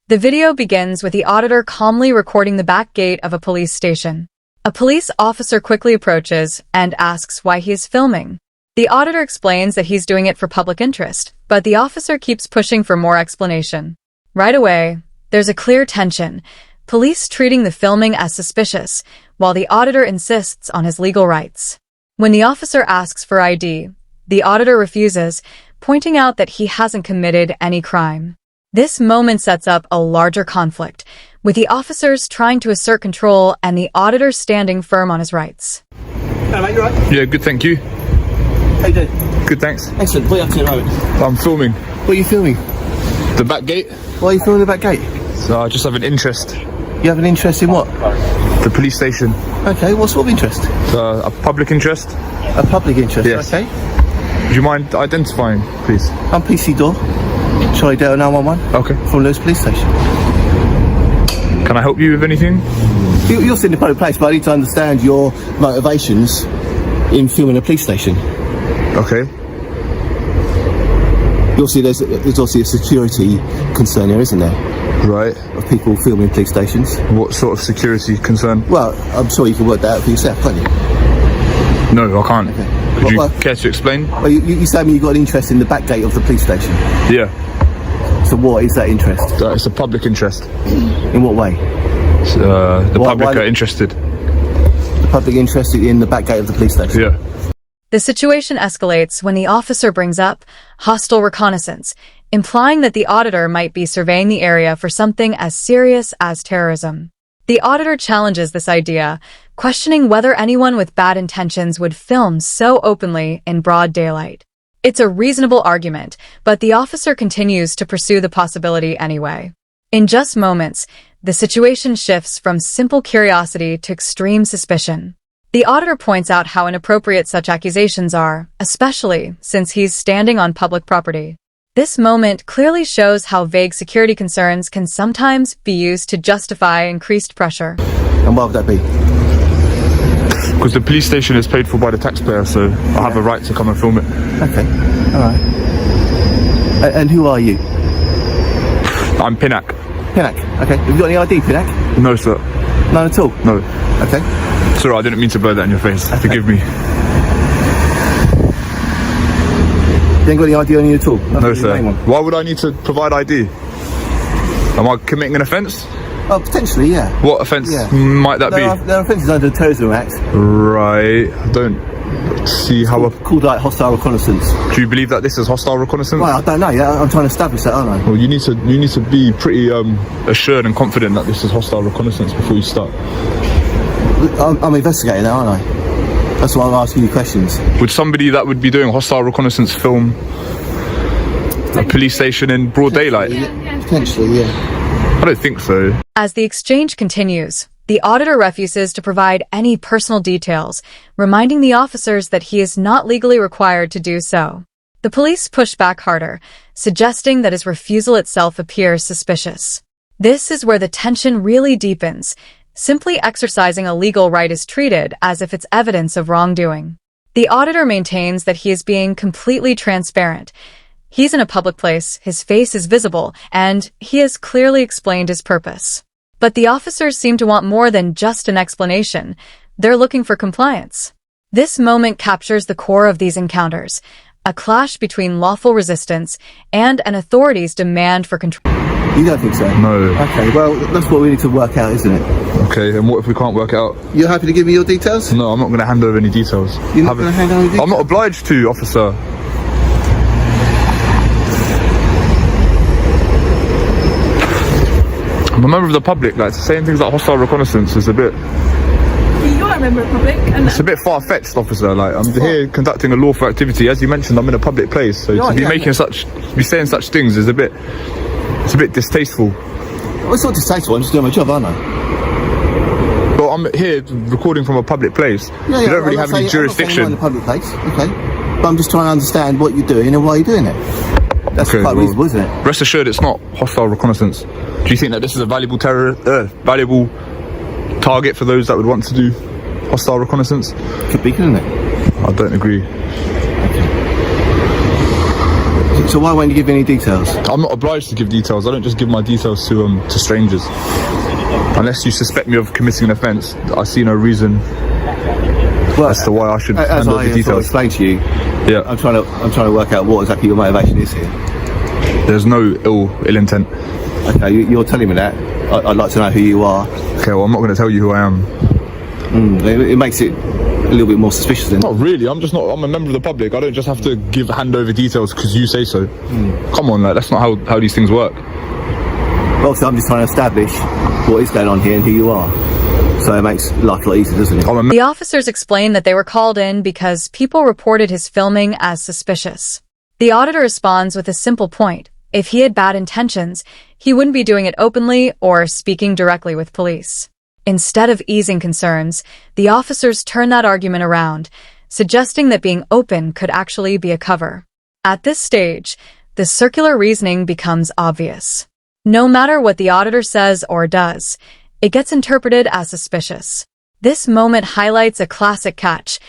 The video begins with the auditor calmly recording the back gate of a police station. A police officer quickly approaches and asks why he is filming. The auditor explains that he's doing it for public interest, but the officer keeps pushing for more explanation. Right away, there's a clear tension, police treating the filming as suspicious, while the auditor insists on his legal rights. When the officer asks for ID, the auditor refuses, pointing out that he hasn't committed any crime. This moment sets up a larger conflict, with the officers trying to assert control and the auditor standing firm on his rights. Hello mate, you alright? Yeah, good, thank you. How you doing? Good, thanks. Excellent. What are you up to at the moment? I'm filming. What are you filming? The back gate. Why are you filming the back gate? So I just have an interest. You have an interest in what? The police station. Okay, what sort of interest? A public interest. A public interest, Yes. okay. Do you mind identifying, please? I'm PC Door, Charlie Delta 911, Okay. from Lewis Police Station. Can I help you with anything? You're sitting in a public place, but I need to understand your motivations in filming a police station. Okay. You'll see there's obviously a security concern here, isn't there? Right. Of people filming police stations. What sort of security concern? Well, I'm sure you can work that out for yourself, can't you? No, I can't. Okay. Could you Well, care to explain? Well, you say to me you've got an interest in the back gate of the police station. Yeah. So what is that interest? It's a public interest. In what way? The public why- are interested. The public interested in the back gate of the police station? Yeah. The situation escalates when the officer brings up hostile reconnaissance, implying that the auditor might be surveying the area for something as serious as terrorism. The auditor challenges this idea, questioning whether anyone with bad intentions would film so openly in broad daylight. It's a reasonable argument, but the officer continues to pursue the possibility anyway. In just moments, the situation shifts from simple curiosity to extreme suspicion. The auditor points out how inappropriate such accusations are, especially since he's standing on public property. This moment clearly shows how vague security concerns can sometimes be used to justify increased pressure. And why would that be? Because the police station is paid for by the taxpayer, so I have a right to come and film it. Okay, alright. And who are you? I'm Pinnock. Pinnock, okay. Have you got any ID, Pinnock? No, sir. None at all? No. Okay. Sorry, I didn't mean to blow that in your face. Forgive me. You ain't got any ID on you at all? No, sir. Why would I need to provide ID? Am I committing an offence? Oh, potentially, yeah. What offence Yeah. might that be? There are offences under the Terrorism Act. Right. I don't see how... Called like hostile reconnaissance. Do you believe that this is hostile reconnaissance? Well, I don't know. Yeah, I'm trying to establish that, aren't I? Well, you need to be pretty assured and confident that this is hostile reconnaissance before you start. I'm investigating that, aren't I? That's why I'm asking you questions. Would somebody that would be doing hostile reconnaissance film a police station in broad daylight? Potentially, yeah. I don't think so. As the exchange continues, the auditor refuses to provide any personal details, reminding the officers that he is not legally required to do so. The police push back harder, suggesting that his refusal itself appears suspicious. This is where the tension really deepens. Simply exercising a legal right is treated as if it's evidence of wrongdoing. The auditor maintains that he is being completely transparent. He's in a public place, his face is visible, and he has clearly explained his purpose. But the officers seem to want more than just an explanation. They're looking for compliance. This moment captures the core of these encounters, a clash between lawful resistance and an authority's demand for control. You don't think so? No. Okay, well, that's what we need to work out, isn't it? Okay, and what if we can't work it out? You're happy to give me your details? No, I'm not going to hand over any details. You're not going to hand over details? I'm not obliged to, officer. I'm a member of the public. Like, saying things like hostile reconnaissance is a bit... You are a member of the public. And it's a bit far-fetched, officer. Like, I'm here conducting a lawful activity. As you mentioned, I'm in a public place, so to be saying such things is a bit distasteful. Well, it's not distasteful. I'm just doing my job, aren't I? Well, I'm here recording from a public place. Yeah, you don't really have any jurisdiction. I'm not saying you're in a public place, okay? But I'm just trying to understand what you're doing and why you're doing it. That's Okay, quite well, reasonable, isn't it? Rest assured, it's not hostile reconnaissance. Do you think that this is a valuable valuable target for those that would want to do hostile reconnaissance? Could be, couldn't it? I don't agree. So So why won't you give any details? I'm not obliged to give details. I don't just give my details to strangers. Unless you suspect me of committing an offence, I see no reason as to why I should hand over details. As I explained to you, yeah, I'm trying to work out what exactly your motivation is here. There's no ill intent. Okay, you're telling me that. I'd like to know who you are. Okay, well, I'm not going to tell you who I am. It makes it a little bit more suspicious then. Not really. I'm a member of the public. I don't just have to hand over details because you say so. Come on, that's not how these things work. Well, obviously, I'm just trying to establish what is going on here and who you are. So it makes life a lot easier, doesn't it? The officers explained that they were called in because people reported his filming as suspicious. The auditor responds with a simple point. If he had bad intentions, he wouldn't be doing it openly or speaking directly with police. Instead of easing concerns, the officers turn that argument around, suggesting that being open could actually be a cover. At this stage, the circular reasoning becomes obvious. No matter what the auditor says or does, it gets interpreted as suspicious. This moment highlights a classic catch,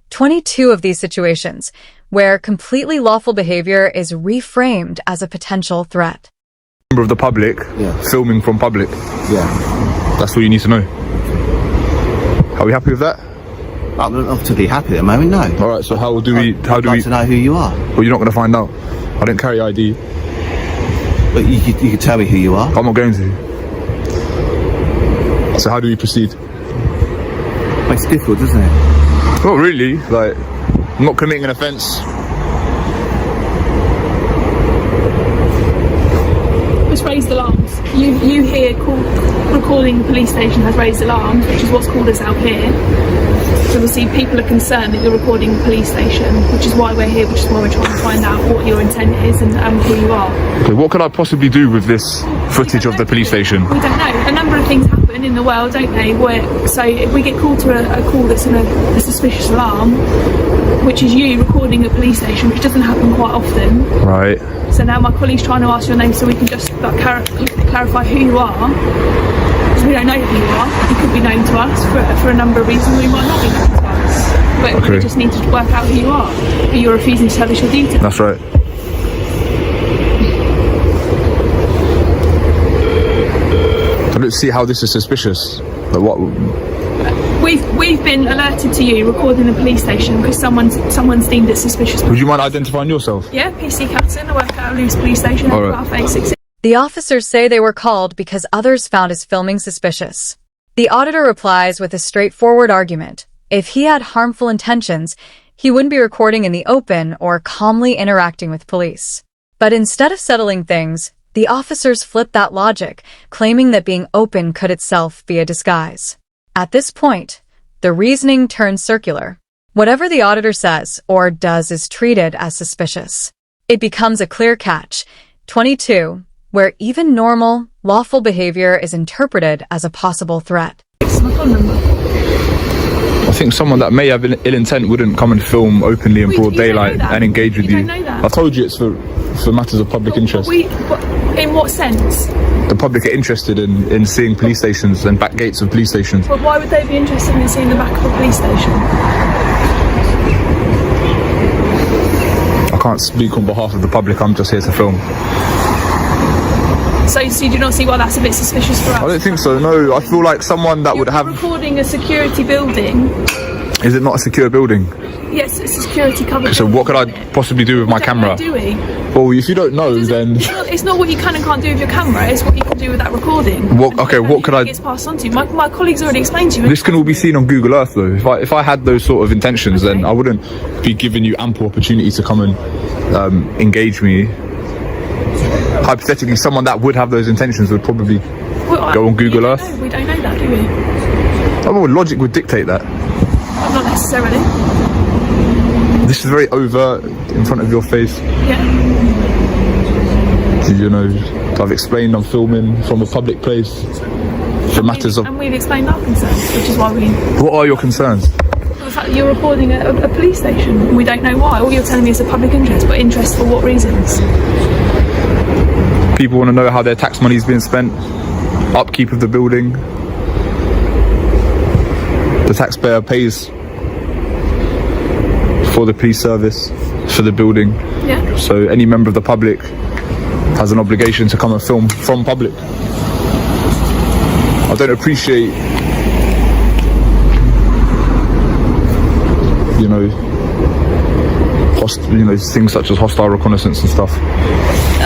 22 of these situations, where completely lawful behavior is reframed as a potential threat. Member of the public, filming from public. Yeah. That's all you need to know. Are we happy with that? I'm not particularly happy at the moment, no. Alright, so how do we... I'd like to know who you are. Well, you're not going to find out. I don't carry ID. But you could tell me who you are. I'm not going to. So how do we proceed? Makes it difficult, doesn't it? Not really. Like, I'm not committing an offence. It's raised alarms. You hear recording the police station has raised alarms, which is what's called us out here. So obviously people are concerned that you're recording the police station, which is why we're here, which is why we're trying to find out what your intent is and who you are. Okay, what could I possibly do with this footage of the police station? We don't know. A number of things happen in the world, don't they? So if we get called to a call that's in a suspicious alarm, which is you recording a police station, which doesn't happen quite often. Right. So now my colleague's trying to ask your name so we can just clarify who you are. Because we don't know who you are. You could be known to us for a number of reasons. We might not be known to us. But we just need to work out who you are. But you're refusing to tell us your details. That's right. I don't see how this is suspicious. Like what? We've been alerted to you recording the police station because someone's deemed it suspicious. Would you mind identifying yourself? Yeah, PC Captain. I work at a Lewis police station. All right. The officers say they were called because others found his filming suspicious. The auditor replies with a straightforward argument. If he had harmful intentions, he wouldn't be recording in the open or calmly interacting with police. But instead of settling things, the officers flip that logic, claiming that being open could itself be a disguise. At this point, the reasoning turns circular. Whatever the auditor says or does is treated as suspicious. It becomes a clear catch, 22, where even normal, lawful behavior is interpreted as a possible threat. I think someone that may have ill intent wouldn't come and film openly in broad daylight and engage with you. I told you it's for matters of public interest. In what sense? The public are interested in seeing police stations and back gates of police stations. But why would they be interested in seeing the back of a police station? I can't speak on behalf of the public, I'm just here to film. So you do not see why that's a bit suspicious for us? I don't think so, no. I feel like someone that would have... recording a security building. Is it not a secure building? Yes, it's a security covered. So what could I possibly do with my camera? Do we? Well, if you don't know, then... It's not what you can and can't do with your camera, it's what you can do with that recording. What could I... It's passed on to you. My colleague's already explained to you. This can all be seen on Google Earth, though. If I had those sort of intentions, then I wouldn't be giving you ample opportunity to come and engage me. Hypothetically, someone that would have those intentions would probably go on Google Earth. We don't know that, do we? Oh, well, logic would dictate that. Not necessarily. This is very overt in front of your face. Yeah. You know, I've explained I'm filming from a public place for matters of... And we've explained our concerns, which is why we... What are your concerns? The fact that you're recording a police station. We don't know why. All you're telling me is a public interest, but interest for what reasons? People want to know how their tax money is being spent, upkeep of the building. The taxpayer pays for the police service, for the building. Yeah. So any member of the public has an obligation to come and film from public. I don't appreciate, you know, things such as hostile reconnaissance and stuff.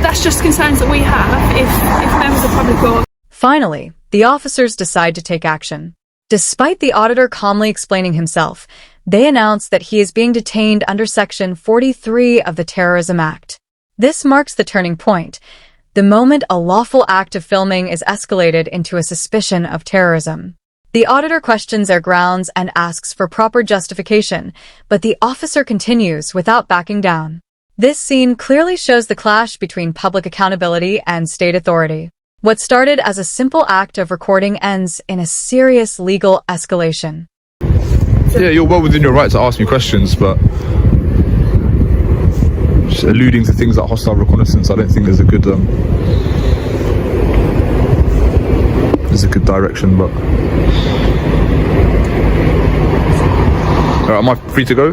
That's just concerns that we have if members of the public will. Finally, the officers decide to take action. Despite the auditor calmly explaining himself, they announce that he is being detained under Section 43 of the Terrorism Act. This marks the turning point, the moment a lawful act of filming is escalated into a suspicion of terrorism. The auditor questions their grounds and asks for proper justification, but the officer continues without backing down. This scene clearly shows the clash between public accountability and state authority. What started as a simple act of recording ends in a serious legal escalation. Yeah, you're well within your right to ask me questions, but just alluding to things like hostile reconnaissance, I don't think there's a good direction. But am I free to go?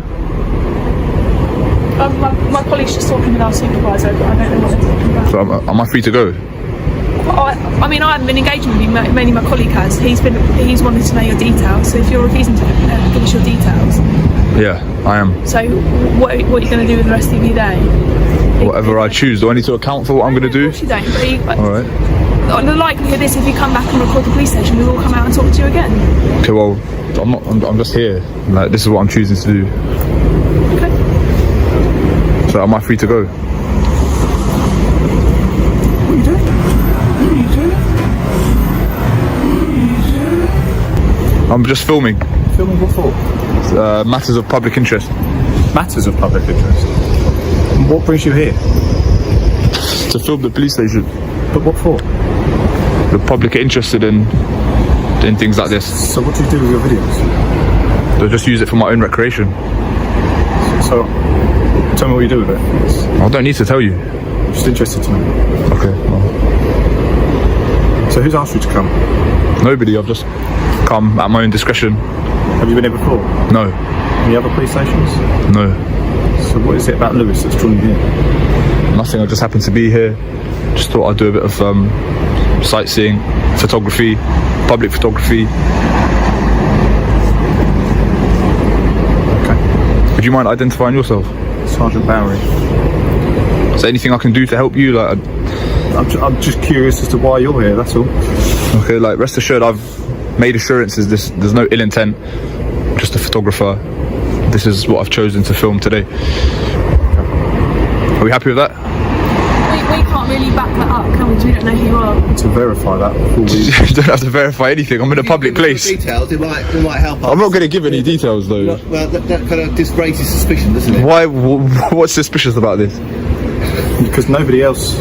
My colleague's just talking with our supervisor, but I don't know what they're talking about. So am I free to go? I mean, I haven't been engaging with you, mainly my colleague has. He's wanted to know your details, so if you're refusing to give us your details. Yeah, I am. So what are you going to do with the rest of your day? Whatever I choose. Do I need to account for what I'm going to do? Of course you don't. Alright. The likelihood is if you come back and record the police station, we will come out and talk to you again. Okay, well, I'm just here. Like, this is what I'm choosing to do. Okay. So am I free to go? What are you doing? I'm just filming. Filming what for? Matters of public interest. Matters of public interest. And what brings you here? To film the police station. But what for? The public are interested in things like this. So what do you do with your videos? They'll just use it for my own recreation. So tell me what you do with it. I don't need to tell you. I'm just interested to know. Okay. Well, So who's asked you to come? nobody. I've just come at my own discretion. Have you been here before? No. Any other police stations? No. So what is it about Lewis that's drawn you here? Nothing. I just happened to be here. Just thought I'd do a bit of sightseeing, photography, public photography. Okay. Would you mind identifying yourself? Sergeant Bowery. Is there anything I can do to help you? Like, I'm just curious as to why you're here, that's all. okay, like, rest assured, I've made assurances. There's no ill intent. Just a photographer. This is what I've chosen to film today. Are we happy with that? We can't really back that up, can we? 'Cause we don't know who you are. To verify that before we... You don't have to verify anything. I'm in a public place. Details, it might help us. I'm not going to give any details, though. Well, that kind of just raises suspicion, doesn't it? Why? What's suspicious about this? Because nobody else,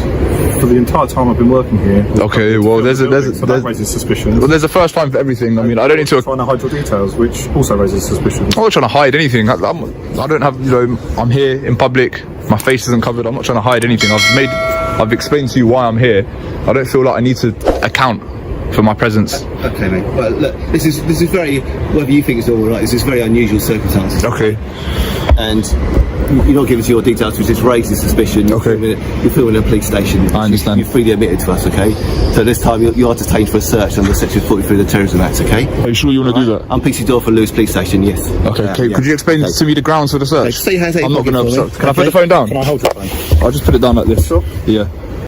for the entire time I've been working here... Okay, well, so that raises suspicion. Well, there's a first time for everything. I mean, I don't need to... Trying to hide your details, which also raises suspicion. I'm not trying to hide anything. I don't have, I'm here in public. My face isn't covered. I'm not trying to hide anything. I've explained to you why I'm here. I don't feel like I need to account for my presence. Okay, mate. Well, look, this is very, whether you think it's all right, this is very unusual circumstances. Okay. And you're not giving us your details, which just raises suspicion. Okay. You're filming a police station. I understand. You're freely admitted to us, okay? So this time you are detained for a search under Section 43 of the Terrorism Act, okay? Are you sure you want to do that? I'm PC Door for Lewis Police Station, yes. Okay. Yeah. Could you explain to me the grounds for the search? Okay, see how's that I'm not going to for me? obstruct. Can I put the phone down? Can I hold your phone? I'll just put it down like this. Sure. Yeah.